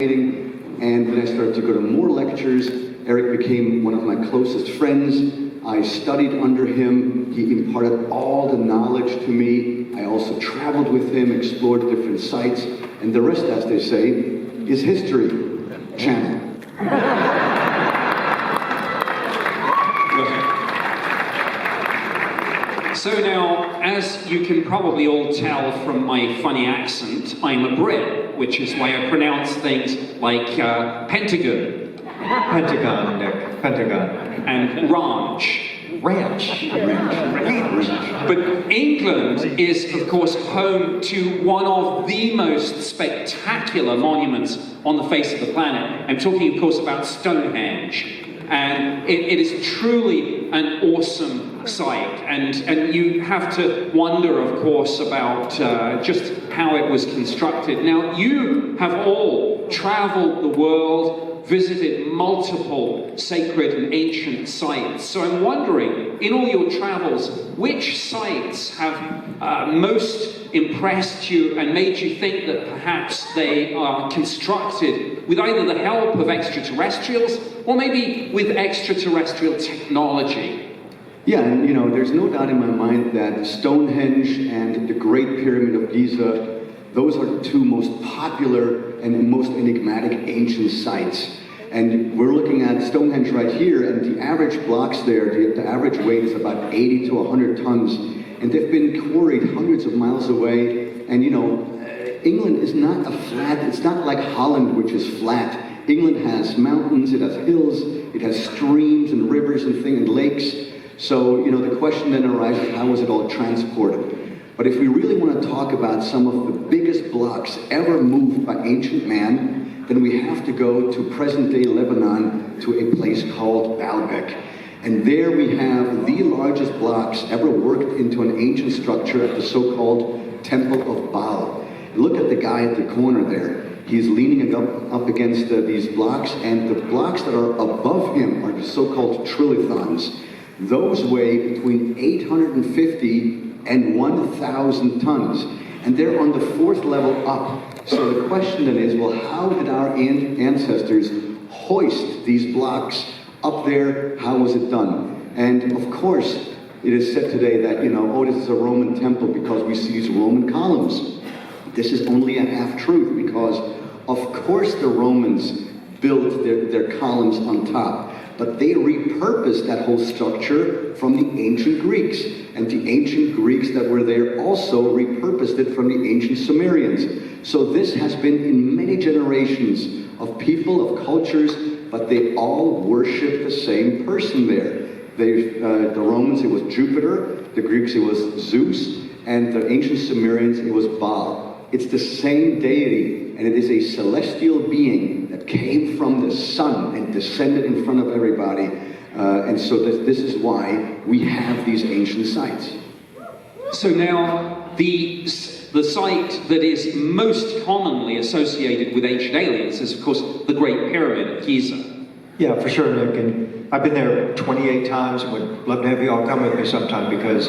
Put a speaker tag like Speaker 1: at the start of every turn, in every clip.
Speaker 1: And then I started to go to more lectures. Eric became one of my closest friends. I studied under him. He imparted all the knowledge to me. I also traveled with him, explored different sites, and the rest, as they say, is history. Channel.
Speaker 2: So now, as you can probably all tell from my funny accent, I'm a Brit, which is why I pronounce things like Pentagon.
Speaker 3: Pentagon, Nick. Pentagon.
Speaker 2: And ranch.
Speaker 3: Ranch.
Speaker 2: But England is, of course, home to one of the most spectacular monuments on the face of the planet. I'm talking, of course, about Stonehenge. And it is truly an awesome sight. And you have to wonder, of course, about just how it was constructed. Now, you have all traveled the world, visited multiple sacred and ancient sites. So I'm wondering, in all your travels, which sites have most impressed you and made you think that perhaps they are constructed with either the help of extraterrestrials or maybe with extraterrestrial technology?
Speaker 1: Yeah, and you know, there's no doubt in my mind that Stonehenge and the Great Pyramid of Giza, those are the two most popular and most enigmatic ancient sites. And we're looking at Stonehenge right here, and the average blocks there, the average weight is about 80 to 100 tons. And they've been quarried hundreds of miles away. And you know, England is not a flat, it's not like Holland, which is flat. England has mountains, it has hills, it has streams and rivers and things and lakes. So, you know, the question then arises, how was it all transported? But if we really want to talk about some of the biggest blocks ever moved by ancient man, then we have to go to present-day Lebanon to a place called Baalbek. And there we have the largest blocks ever worked into an ancient structure at the so-called Temple of Baal. Look at the guy at the corner there. He's leaning up against these blocks, and the blocks that are above him are the so-called trilithons. Those weigh between 850 and 1,000 tons, and they're on the fourth level up. So the question then is, well, how did our ancestors hoist these blocks up there? How was it done? And of course, it is said today that, you know, oh, this is a Roman temple because we see these Roman columns. This is only a half-truth, because of course the Romans built their columns on top, but they repurposed that whole structure from the ancient Greeks. And the ancient Greeks that were there also repurposed it from the ancient Sumerians. So this has been in many generations of people, of cultures, but they all worship the same person there. The Romans, it was Jupiter, the Greeks, it was Zeus, and the ancient Sumerians, it was Baal. It's the same deity, and it is a celestial being that came from the sun and descended in front of everybody. And so this is why we have these ancient sites.
Speaker 2: So now, the site that is most commonly associated with ancient aliens is, of course, the Great Pyramid of Giza.
Speaker 3: Yeah, for sure, Nick. And I've been there 28 times and would love to have you all come with me sometime, because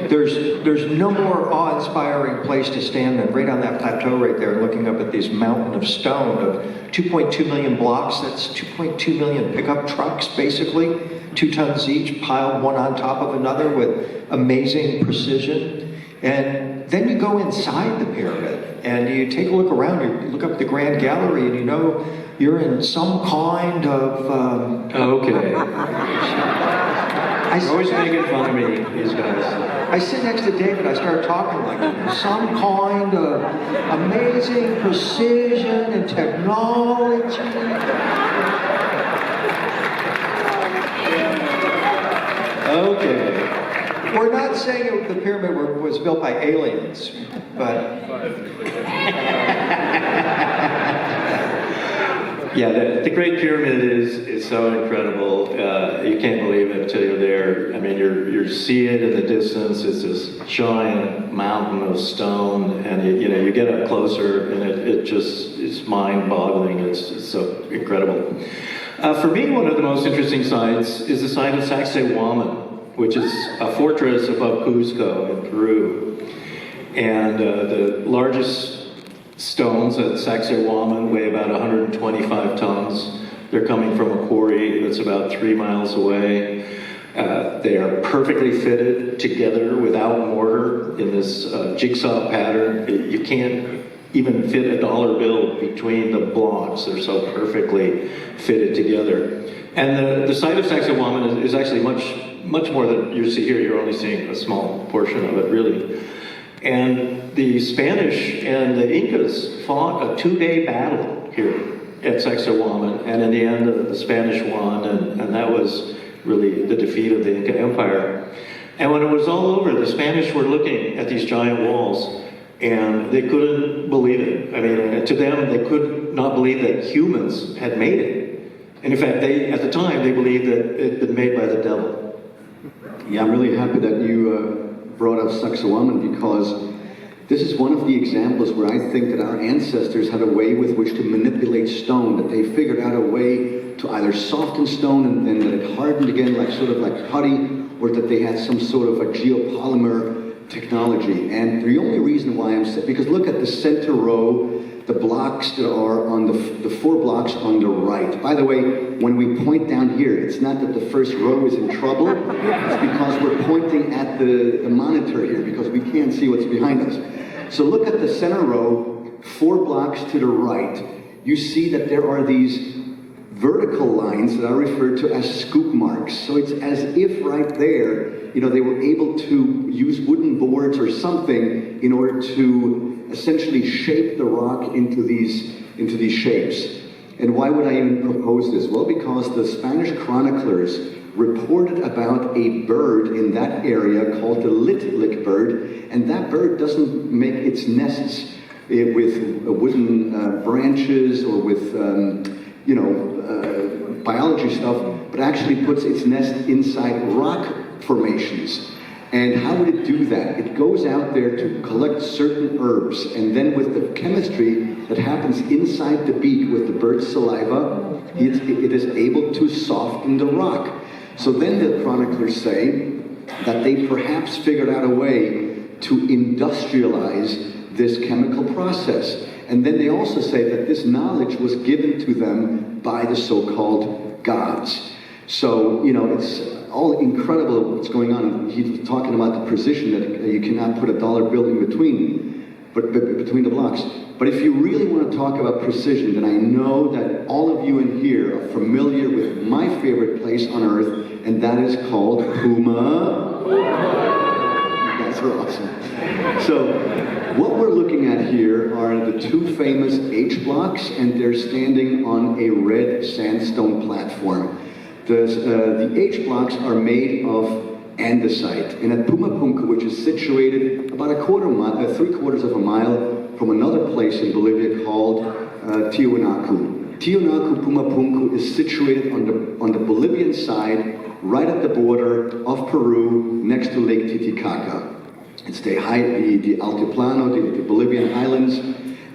Speaker 3: there's no more awe-inspiring place to stand than right on that plateau right there, looking up at this mountain of stone of 2.2 million blocks. That's 2.2 million pickup trucks, basically, 2 tons each, piled one on top of another with amazing precision. And then you go inside the pyramid and you take a look around, you look up the Grand Gallery, and you know you're in some kind of...
Speaker 4: Okay. You're always making fun of me, these guys.
Speaker 3: I sit next to David, I start talking like some kind of amazing precision and technology.
Speaker 4: Okay.
Speaker 3: We're not saying the pyramid was built by aliens, but...
Speaker 4: Yeah, the Great Pyramid is so incredible. You can't believe it until you're there. I mean, you see it in the distance. It's this giant mountain of stone, and you get up closer, and it's mind-boggling. It's so incredible. For me, one of the most interesting sites is the site of Sacsayhuaman, which is a fortress above Cusco in Peru. And the largest stones at Sacsayhuaman weigh about 100 125 tons. They're coming from a quarry that's about 3 miles away. They are perfectly fitted together without mortar in this jigsaw pattern. You can't even fit a dollar bill between the blocks. They're so perfectly fitted together. And the site of Sacsayhuaman is actually much more than you see here. You're only seeing a small portion of it, really. And the Spanish and the Incas fought a 2-day battle here at Sacsayhuaman, and in the end, the Spanish won, and that was really the defeat of the Inca Empire. And when it was all over, the Spanish were looking at these giant walls, and they couldn't believe it. I mean, to them, they could not believe that humans had made it. And in fact, at the time, they believed that it had been made by the devil.
Speaker 1: Yeah, I'm really happy that you brought up Sacsayhuaman, because this is one of the examples where I think that our ancestors had a way with which to manipulate stone, that they figured out a way to either soften stone and then that it hardened again, like sort of like putty, or that they had some sort of a geopolymer technology. And the only reason why I'm saying, because look at the center row, the blocks that are on the 4 blocks on the right. By the way, when we point down here, it's not that the first row is in trouble, it's because we're pointing at the monitor here, because we can't see what's behind us. So look at the center row, 4 blocks to the right. You see that there are these vertical lines that are referred to as scoop marks. So it's as if right there, you know, they were able to use wooden boards or something in order to essentially shape the rock into these shapes. And why would I even propose this? Well, because the Spanish chroniclers reported about a bird in that area called the litlick bird, and that bird doesn't make its nests with wooden branches or with biology stuff, but actually puts its nest inside rock formations. And how would it do that? It goes out there to collect certain herbs, and then with the chemistry that happens inside the beak with the bird's saliva, it is able to soften the rock. So then the chroniclers say that they perhaps figured out a way to industrialize this chemical process. And then they also say that this knowledge was given to them by the so-called gods. So, you know, it's all incredible what's going on. He's talking about the precision that you cannot put a dollar bill in between, but between the blocks. But if you really want to talk about precision, then I know that all of you in here are familiar with my favorite place on earth, and that is called Puma. You guys are awesome. So, what we're looking at here are the 2 famous H blocks, and they're standing on a red sandstone platform. The H blocks are made of andesite, and at Pumapunku, which is situated about 3/4 of a mile from another place in Bolivia called Tiwanaku. Tiwanaku Pumapunku is situated on the Bolivian side, right at the border of Peru, next to Lake Titicaca. It's the Altiplano, the Bolivian highlands,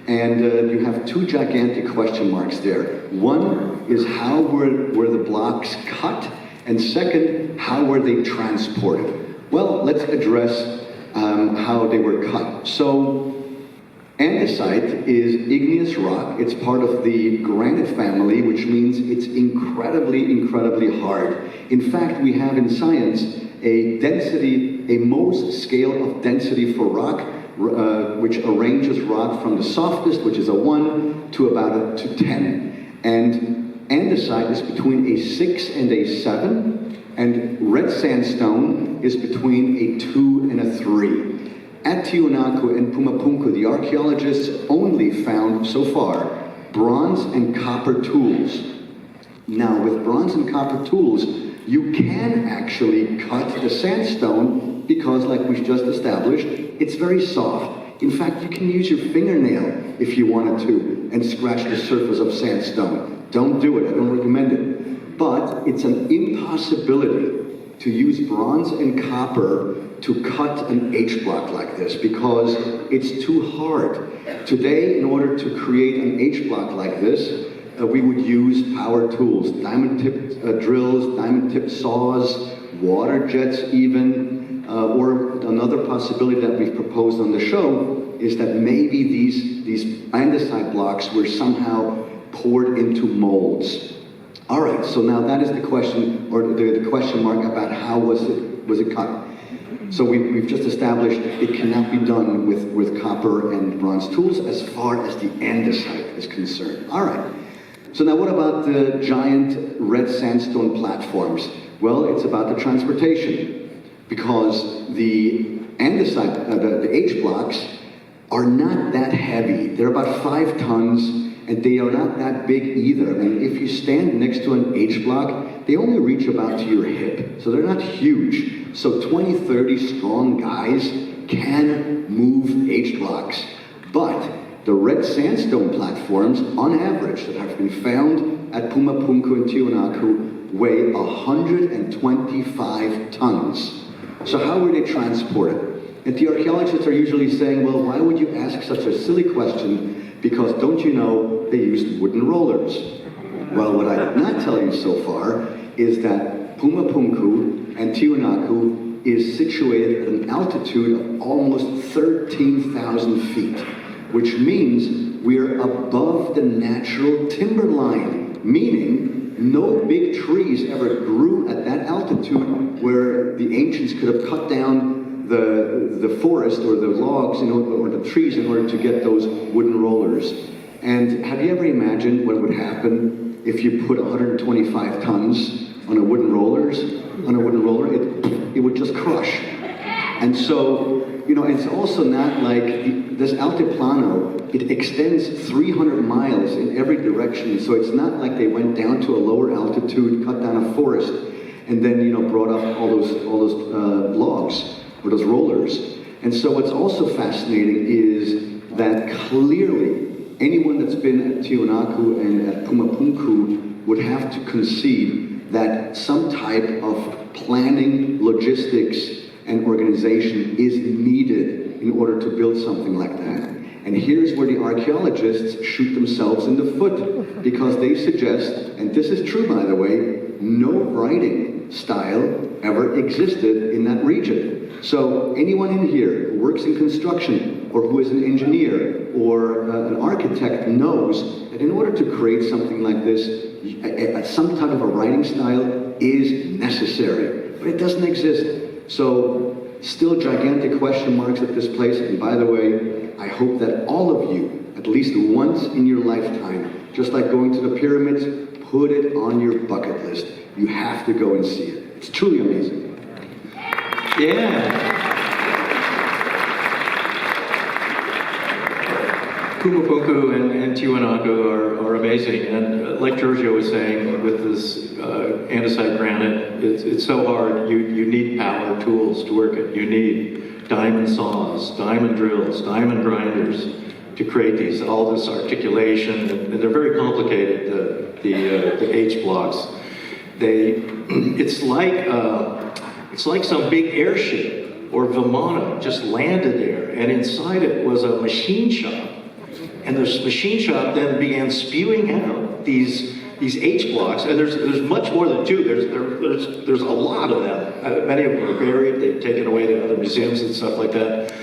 Speaker 1: and you have 2 gigantic question marks there. One is how were the blocks cut, and second, how were they transported? Well, let's address how they were cut. So, andesite is igneous rock. It's part of the granite family, which means it's incredibly, incredibly hard. In fact, we have in science a Mohs scale of density for rock, which arranges rock from the softest, which is a 1, to about a 10. And andesite is between a 6 and a 7, and red sandstone is between a 2 and a 3. At Tiwanaku and Pumapunku, the archaeologists only found, so far, bronze and copper tools. Now, with bronze and copper tools, you can actually cut the sandstone because, like we've just established, it's very soft. In fact, you can use your fingernail if you wanted to and scratch the surface of sandstone. Don't do it, I don't recommend it. But it's an impossibility to use bronze and copper to cut an H block like this because it's too hard. Today, in order to create an H block like this, we would use power tools, diamond-tipped drills, diamond-tipped saws, water jets even, or another possibility that we've proposed on the show is that maybe these andesite blocks were somehow poured into molds. All right, so now that is the question, or the question mark about how was it cut. So we've just established it cannot be done with copper and bronze tools as far as the andesite is concerned. All right. So now what about the giant red sandstone platforms? Well, it's about the transportation, because the andesite, the H blocks, are not that heavy. They're about 5 tons, and they are not that big either. I mean, if you stand next to an H block, they only reach about to your hip, so they're not huge. So 20, 30 strong guys can move H blocks. But the red sandstone platforms, on average, that have been found at Pumapunku and Tiwanaku weigh 125 tons. So how were they transported? And the archaeologists are usually saying, well, why would you ask such a silly question? Because don't you know they used wooden rollers? Well, what I did not tell you so far is that Pumapunku and Tiwanaku is situated at an altitude of almost 13,000 feet, which means we're above the natural timber line, meaning no big trees ever grew at that altitude where the ancients could have cut down the forest or the logs or the trees in order to get those wooden rollers. And have you ever imagined what would happen if you put 125 tons on a wooden roller? It would just crush. And so, it's also not like this Altiplano, it extends 300 miles in every direction. So it's not like they went down to a lower altitude, cut down a forest, and then, brought up all those logs or those rollers. And so what's also fascinating is that clearly anyone that's been at Tiwanaku and at Pumapunku would have to concede that some type of planning, logistics, and organization is needed in order to build something like that. And here's where the archaeologists shoot themselves in the foot, because they suggest, and this is true by the way, no writing style ever existed in that region. So anyone in here who works in construction or who is an engineer or an architect knows that in order to create something like this, some type of a writing style is necessary, but it doesn't exist. So still gigantic question marks at this place. And by the way, I hope that all of you, at least once in your lifetime, just like going to the pyramids, put it on your bucket list. You have to go and see it. It's truly amazing.
Speaker 3: Yeah. Pumapunku and Tiwanaku are amazing, and like Giorgio was saying, with this andesite granite, it's so hard. You need power tools to work it. You need diamond saws, diamond drills, diamond grinders to create all this articulation, and they're very complicated. The H blocks, it's like some big airship or Vimana just landed there, and inside it was a machine shop. And this machine shop then began spewing out these H blocks, and there's much more than 2. There's a lot of them. Many of them are buried. They've taken away to other museums and stuff like that.